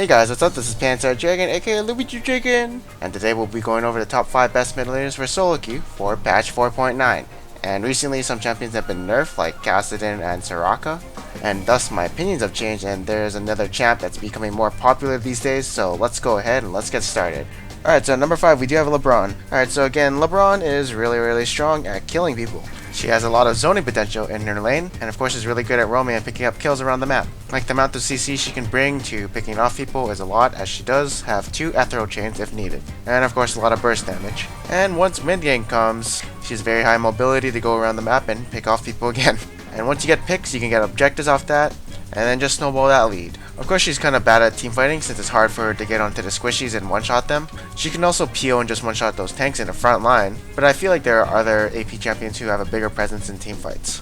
Hey guys, what's up? This is Panzer Dragon, aka Luigi Dragon, and today we'll be going over the top 5 best mid laners for solo queue for patch 4.9. And recently some champions have been nerfed like Kassadin and Soraka, and thus my opinions have changed and there's another champ that's becoming more popular these days, so let's go ahead and let's get started. Alright, so number 5 we do have LeBron. Alright, so again, LeBron is really strong at killing people. She has a lot of zoning potential in her lane, and of course is really good at roaming and picking up kills around the map. Like the amount of CC she can bring to picking off people is a lot, as she does have 2 ethereal chains if needed. And of course a lot of burst damage. And once mid game comes, she has very high mobility to go around the map and pick off people again. And once you get picks, you can get objectives off that, and then just snowball that lead. Of course she's kinda bad at teamfighting since it's hard for her to get onto the squishies and one-shot them. She can also peel and just one-shot those tanks in the front line, but I feel like there are other AP champions who have a bigger presence in teamfights.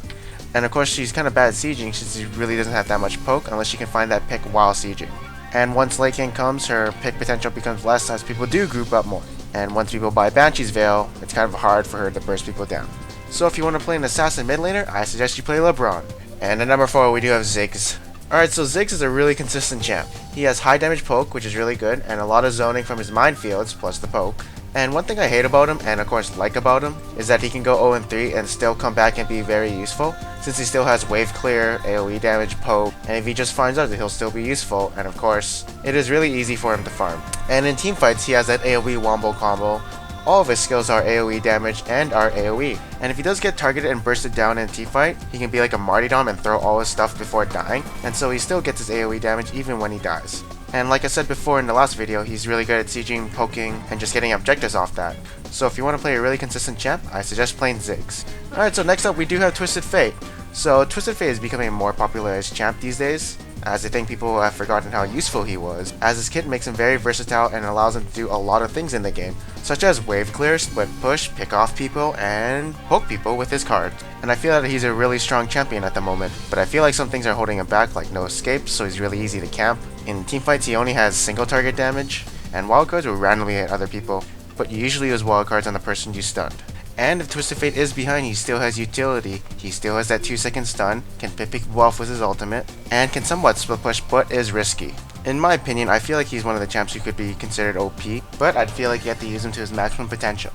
And of course she's kinda bad at sieging since she really doesn't have that much poke unless she can find that pick while sieging. And once late game comes, her pick potential becomes less as people do group up more. And once people buy Banshee's Veil, it's kind of hard for her to burst people down. So if you want to play an assassin mid laner, I suggest you play LeBron. And at number 4 we do have Ziggs. Alright, so Ziggs is a really consistent champ. He has high damage poke, which is really good, and a lot of zoning from his minefields, plus the poke. And one thing I hate about him, and of course like about him, is that he can go 0-3 and still come back and be very useful, since he still has wave clear, AoE damage, poke, and if he just finds out that he'll still be useful, and of course, it is really easy for him to farm. And in teamfights, he has that AoE wombo combo. All of his skills are AoE damage and are AoE, and if he does get targeted and bursted down in a teamfight, he can be like a martyrdom and throw all his stuff before dying, and so he still gets his AoE damage even when he dies. And like I said before in the last video, he's really good at sieging, poking, and just getting objectives off that. So if you want to play a really consistent champ, I suggest playing Ziggs. Alright, so next up we do have Twisted Fate. So Twisted Fate is becoming a more popularized champ these days, as I think people have forgotten how useful he was, as his kit makes him very versatile and allows him to do a lot of things in the game, such as wave clear, split push, pick off people, and poke people with his cards. And I feel that he's a really strong champion at the moment, but I feel like some things are holding him back, like no escapes, so he's really easy to camp. In teamfights he only has single target damage, and wildcards will randomly hit other people, but you usually use wildcards on the person you stunned. And if Twisted Fate is behind, he still has utility. He still has that 2-second stun, can pick people off with his ultimate, and can somewhat split push, but is risky. In my opinion, I feel like he's one of the champs who could be considered OP, but I'd feel like you have to use him to his maximum potential.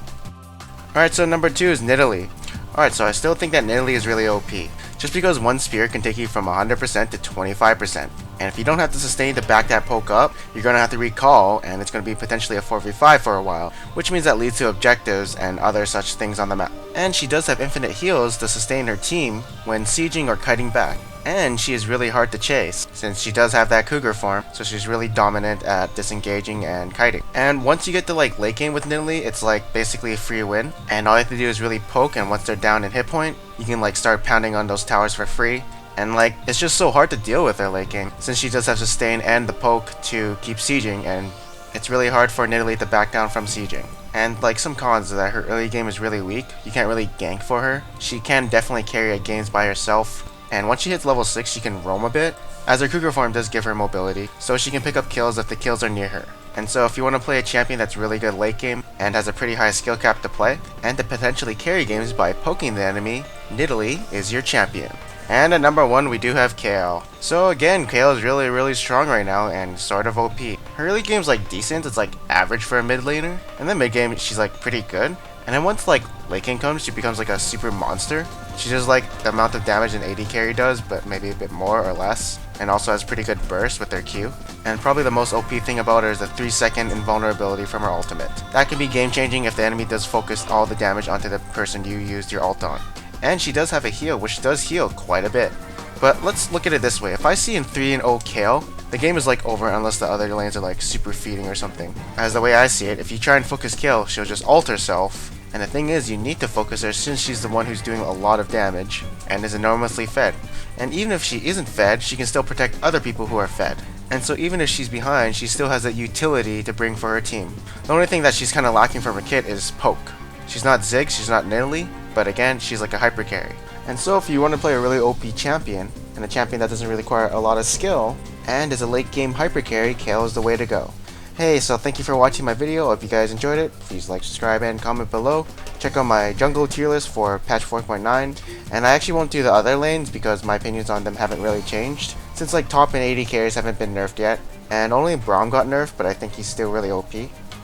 Alright, so number 2 is Nidalee. Alright, so I still think that Nidalee is really OP, just because one spear can take you from 100% to 25%. And if you don't have to sustain to back that poke up, you're going to have to recall, and it's going to be potentially a 4v5 for a while, which means that leads to objectives and other such things on the map. And she does have infinite heals to sustain her team when sieging or kiting back. And she is really hard to chase, since she does have that cougar form, so she's really dominant at disengaging and kiting. And once you get to like late game with Nidalee, it's like basically a free win, and all you have to do is really poke, and once they're down in hit point, you can like start pounding on those towers for free. And like, it's just so hard to deal with her late game, since she does have sustain and the poke to keep sieging, and it's really hard for Nidalee to back down from sieging. And like some cons is that her early game is really weak, you can't really gank for her. She can definitely carry at games by herself, and once she hits level 6 she can roam a bit, as her cougar form does give her mobility, so she can pick up kills if the kills are near her. And so if you want to play a champion that's really good late game, and has a pretty high skill cap to play, and to potentially carry games by poking the enemy, Nidalee is your champion. And at number 1 we do have Kayle. So again, Kayle is really strong right now and sort of OP. Her early game's like decent, it's like average for a mid laner, and then mid game she's like pretty good. And then once like late game comes, she becomes like a super monster. She does like the amount of damage an AD carry does, but maybe a bit more or less, and also has pretty good burst with their Q. And probably the most OP thing about her is the 3-second invulnerability from her ultimate. That can be game changing if the enemy does focus all the damage onto the person you used your ult on. And she does have a heal, which does heal quite a bit. But let's look at it this way, if I see in 3-0 Kayle, the game is like over unless the other lanes are like super feeding or something. As the way I see it, if you try and focus Kayle, she'll just ult herself. And the thing is, you need to focus her since she's the one who's doing a lot of damage and is enormously fed. And even if she isn't fed, she can still protect other people who are fed. And so even if she's behind, she still has that utility to bring for her team. The only thing that she's kind of lacking from her kit is poke. She's not Ziggs, she's not Nidalee, but again, she's like a hyper carry. And so if you want to play a really OP champion, and a champion that doesn't really require a lot of skill, and is a late game hyper carry, Kayle is the way to go. Hey, so thank you for watching my video. Hope you guys enjoyed it. Please like, subscribe, and comment below. Check out my jungle tier list for patch 4.9. And I actually won't do the other lanes because my opinions on them haven't really changed, since like top and AD carries haven't been nerfed yet. And only Braum got nerfed, but I think he's still really OP.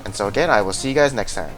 And so again, I will see you guys next time.